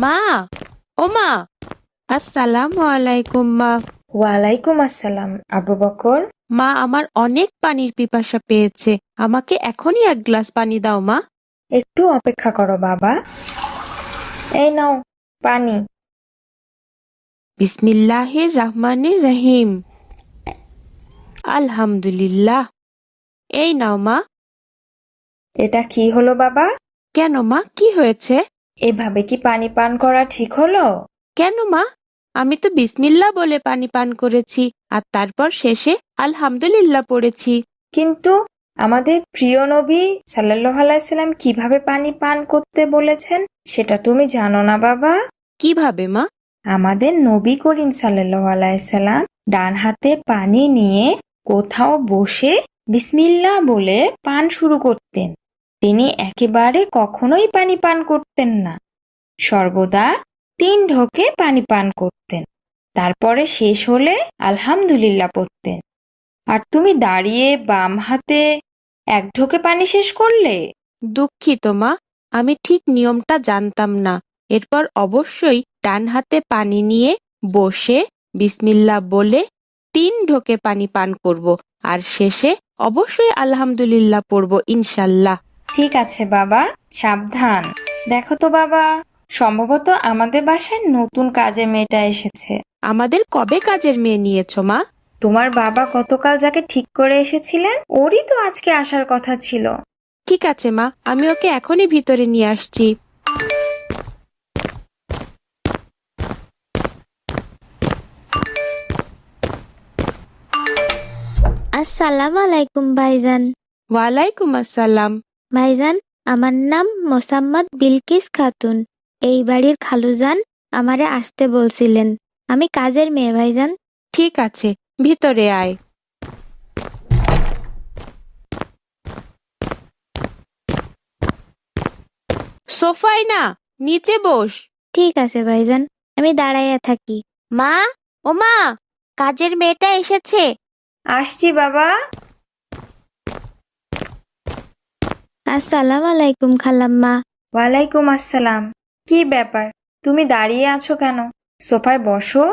মা, ও মা, আসসালামু আলাইকুম মা। ওয়ালাইকুম আসসালাম আবু বকর। মা, আমার অনেক পানির পিপাসা পেয়েছে, আমাকে এখনই এক গ্লাস পানি দাও মা। একটু অপেক্ষা করো বাবা। এই নাও পানি। বিসমিল্লাহির রহমানির রহিম। আলহামদুলিল্লাহ। এই নাও মা। এটা কি হলো বাবা? কেন মা, কি হয়েছে? এভাবে কি পানি পান করা ঠিক হলো? কেন মা, আমি তো বিসমিল্লাহ বলে পানি পান করেছি, আর তারপর শেষে আলহামদুলিল্লাহ পড়েছি। কিন্তু আমাদের প্রিয় নবী সাল্লাল্লাহু আলাইহি সাল্লাম কিভাবে পানি পান করতে বলেছেন সেটা তুমি জানো না বাবা? কিভাবে মা? আমাদের নবী করিম সাল্লাল্লাহু আলাইহি সাল্লাম ডান হাতে পানি নিয়ে কোথাও বসে বিসমিল্লাহ বলে পান শুরু করতেন। তিনি একেবারে কখনোই পানি পান করতেন না, সর্বদা 3 ঢোকে পানি পান করতেন। তারপরে শেষ হলে আলহামদুলিল্লাহ পড়তেন। আর তুমি দাঁড়িয়ে বাম হাতে 1 ঢোকে পানি শেষ করলে। দুঃখিত মা, আমি ঠিক নিয়মটা জানতাম না। এরপর অবশ্যই ডান হাতে পানি নিয়ে বসে বিসমিল্লাহ বলে 3 ঢোকে পানি পান করব, আর শেষে অবশ্যই আলহামদুলিল্লাহ পড়ব ইনশাল্লাহ। ঠিক আছে বাবা, সাবধান। দেখো তো বাবা, সম্ভবত আমাদের বাসায় নতুন কাজের মেয়েটা এসেছে। আমাদের কবে কাজের মেয়ে নিয়েছো মা? তোমার বাবা গতকাল যাকে ঠিক করে এসেছিলেন ওরই তো আজকে আসার কথা ছিল। ঠিক আছে মা, আমি ওকে এখনই ভিতরে নিয়ে আসছি। আসসালামু আলাইকুম ভাইজান। ওয়ালাইকুম আসসালাম। ভাইজান, আমার নাম মোসাম্মদ বিলকিস খাতুন। এই বাড়ির খালুজান আমারে আসতে বলছিলেন। আমি কাজের মেয়ে ভাইজান। ঠিক আছে, ভিতরে আয়। সোফায় না, নিচে বস। ঠিক আছে ভাইজান, আমি দাঁড়াইয়া থাকি। মা, ও মা, কাজের মেয়েটা এসেছে। আসছি বাবা। আসসালামু আলাইকুম খালাম্মা। ওয়ালাইকুম আসসালাম। কি ব্যাপার, তুমি দাঁড়িয়ে আছো কেন? সোফায় বসো।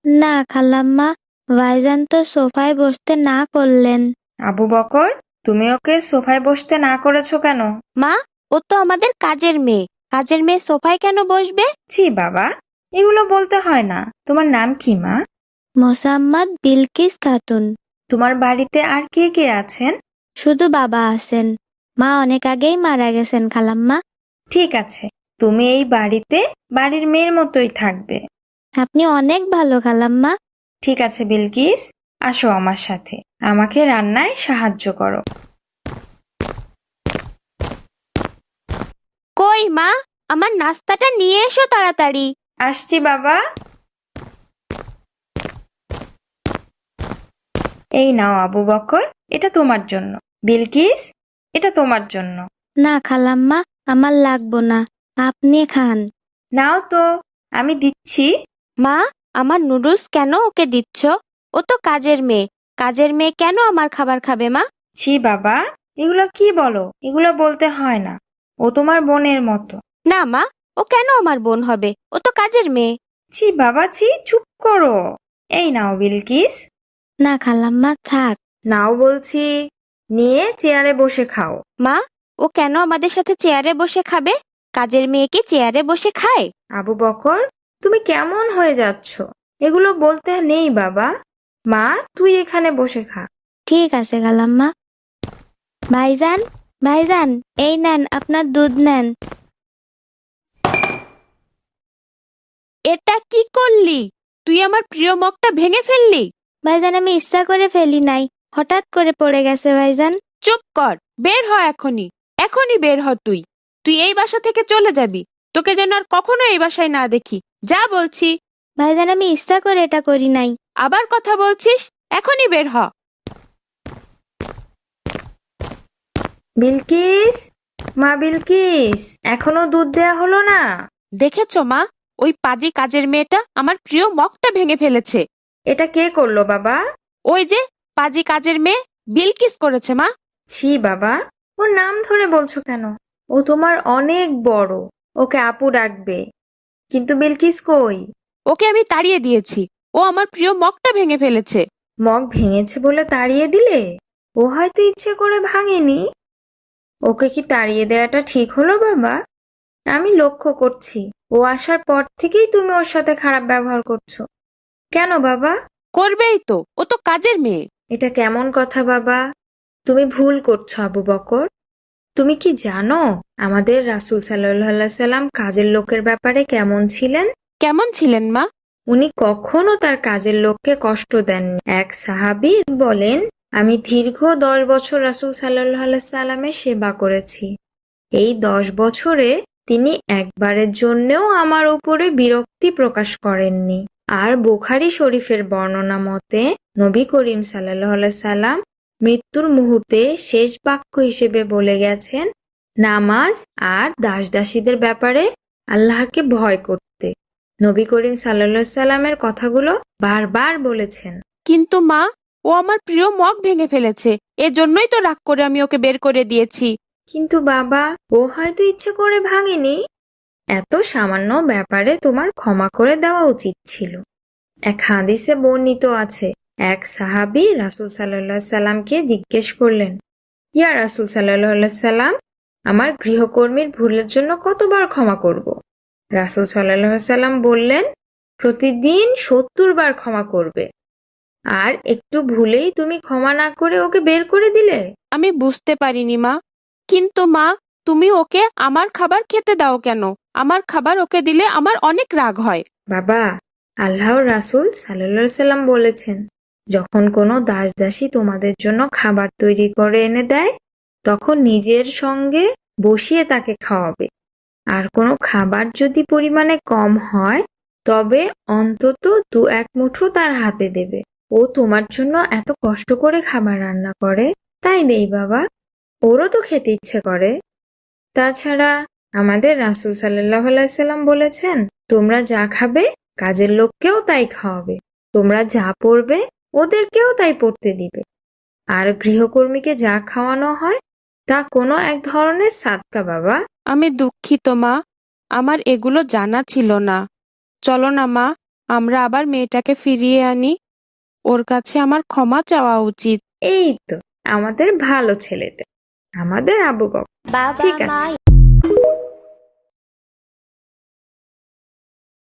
না খালাম্মা, ভাইজান তো সোফায় বসতে না করলেন। আবু বকর, তুমি ওকে সোফায় বসতে না করেছো কেন? মা, ও তো আমাদের কাজের মেয়ে। কাজের মেয়ে সোফায় কেন বসবে? ছি বাবা, এগুলো বলতে হয় না। তোমার নাম কি মা? মোসাম্মদ বিলকিস খাতুন। তোমার বাড়িতে আর কে কে আছেন? শুধু বাবা আছেন, মা অনেক আগেই মারা গেছেন খালাম্মা। ঠিক আছে, তুমি এই বাড়িতে বাড়ির মেয়ের মতোই থাকবে। আপনি অনেক ভালো খালাম্মা। ঠিক আছে বিলকিস, আসো আমার সাথে, আমাকে রান্নায় সাহায্য করো। কই মা, আমার নাস্তাটা নিয়ে এসো তাড়াতাড়ি। আসছি বাবা। এই নাও আবু বকর, এটা তোমার জন্য। বিলকিস, এটা তোমার জন্য। না খালাম্মা, আমার লাগবো না, আপনি খান। নাও তো, আমি দিচ্ছি। মা, আমার নুডলস কেন ওকে দিচ্ছ? ও তো কাজের মেয়ে। কাজের মেয়ে কেন আমার খাবার খাবে মা? ছি বাবা, এগুলো কি বলো? এগুলো বলতে হয় না। ও তোমার বোনের মতো। না মা, ও কেন আমার বোন হবে? ও তো কাজের মেয়ে। ছি বাবা ছি, চুপ করো। এই নাও বিলকিস। না খালাম্মা, থাক। নাও বলছি, নিয়ে চেয়ারে বসে খাও। মা, ও কেন আমাদের সাথে চেয়ারে বসে খাবে? কাজের মেয়ে কি চেয়ারে বসে খায়? আবু বকর, তুমি কেমন হয়ে যাচ্ছ? এগুলো বলতে নেই বাবা। মা, তুই এখানে বসে খা। ঠিক আছে খালাম্মা। ভাইজান, ভাইজান, এই নেন আপনার দুধ নেন। এটা কি করলি? তুই আমার প্রিয় মগটা ভেঙে ফেললি। ভাইজান, আমি ইচ্ছা করে ফেলি নাই, হঠাৎ করে পড়ে গেছে ভাইজান। চুপ কর, বের হ এখনই। এখনই বের হ তুই। তুই এই বাসা থেকে চলে যাবি। তোকে যেন আর কখনো এই বাসায় না দেখি, যা বলছি। ভাইজান, আমি ইচ্ছা করে এটা করি নাই। আবার কথা বলছিস? এখনই বের হ। বিলকিস, মা বিলকিস, এখনো দুধ দেয়া হলো না? দেখেছো মা, ওই পাজি কাজের মেয়েটা আমার প্রিয় মগটা ভেঙে ফেলেছে। এটা কে করলো বাবা? ওই যে পাজি কাজের মেয়ে বিলকিস করেছে মা। ছি বাবা, ওর নাম ধরে বলছো কেন? ও তোমার অনেক বড়, ওকে আপু ডাকবে। কিন্তু বিলকিস কই? ওকে আমি তাড়িয়ে দিয়েছি। ও আমার প্রিয় মগটা ভেঙে ফেলেছে। মগ ভেঙেছে বলে তাড়িয়ে দিলে? ও হয়তো ইচ্ছে করে ভাঙেনি। ওকে কি তাড়িয়ে দেওয়াটা ঠিক হলো বাবা? আমি লক্ষ্য করছি ও আসার পর থেকেই তুমি ওর সাথে খারাপ ব্যবহার করছো। কেন বাবা? করবেই তো, ও তো কাজের মেয়ে। এটা কেমন কথা বাবা? তুমি ভুল করছো আবু বকর। তুমি কি জানো আমাদের রাসূল সাল্লাল্লাহু আলাইহি সাল্লাম কাজের লোকের ব্যাপারে কেমন ছিলেন? কেমন ছিলেন মা? উনি কখনো তার কাজের লোককে কষ্ট দেননি। এক সাহাবী বলেন, আমি দীর্ঘ 10 বছর রাসূল সাল্লাল্লাহু আলাইহি সাল্লামের সেবা করেছি। এই 10 বছরে তিনি একবারের জন্যেও আমার উপরে বিরক্তি প্রকাশ করেননি। আর বুখারী শরীফের বর্ণনা মতে নবী করিম সাল্লাল্লাহু আলাইহি সাল্লাম মৃত্যুর মুহূর্তে শেষ বাক্য হিসেবে বলে গেছেন, নামাজ আর দাসদাসীদের ব্যাপারে আল্লাহকে ভয় করতে। নবী করিম সাল্লাল্লাহু আলাইহি সাল্লামের কথাগুলো বারবার বলেছেন। কিন্তু মা, ও আমার প্রিয় মগ ভেঙে ফেলেছে। এজন্যই তো রাগ করে আমি ওকে বের করে দিয়েছি। কিন্তু বাবা, ও হয়তো ইচ্ছে করে ভাঙেনি। এত সামান্য ব্যাপারে তোমার ক্ষমা করে দেওয়া উচিত ছিল। এক হাদিসে বর্ণিত আছে, এক সাহাবী রাসূল সাল্লাল্লাহু আলাইহি সাল্লামকে জিজ্ঞেস করলেন, ইয়া রাসূল সাল্লাল্লাহু আলাইহি সাল্লাম, আমার গৃহকর্মীর ভুলের জন্য কতবার ক্ষমা করব? রাসূল সাল্লাল্লাহু আলাইহি সাল্লাম বললেন, প্রতিদিন 70 বার ক্ষমা করবে। আর একটু ভুলেই তুমি ক্ষমা না করে ওকে বের করে দিলে? আমি বুঝতে পারিনি মা। কিন্তু মা, তুমি ওকে আমার খাবার খেতে দাও কেন? আমার খাবার ওকে দিলে আমার অনেক রাগ হয়। বাবা, আল্লাহর রাসূল সাল্লাল্লাহু আলাইহি সাল্লাম বলেছেন, যখন কোনো দাসদাসী তোমাদের জন্য খাবার তৈরি করে এনে দেয়, তখন নিজের সঙ্গে বসিয়ে তাকে খাওয়াবে। আর কোনো খাবার যদি পরিমাণে কম হয়, তবে অন্তত 2-1 মুঠো তার হাতে দেবে। ও তোমার জন্য এত কষ্ট করে খাবার রান্না করে, তাই দেই বাবা। ওরও তো খেতে ইচ্ছে করে। তাছাড়া আমাদের রাসূল সাল্লাল্লাহু আলাইহি সাল্লাম বলেছেন, তোমরা যা খাবে কাজের লোককেও তাই খাওয়াবে। তোমরা যা পরবে ওদেরকেও তাই পরতে দিবে। আর গৃহকর্মীকে যা খাওয়ানো হয় তা কোনো এক ধরনের সাদকা বাবা। আমি দুঃখিত মা, আমার এগুলো জানা ছিল না। চলো না মা, আমরা আবার মেয়েটাকে ফিরিয়ে আনি। ওর কাছে আমার ক্ষমা চাওয়া উচিত। এই তো আমাদের ভালো ছেলেটা, আমাদের আবু বকর। বাবা ঠিক আছে। মা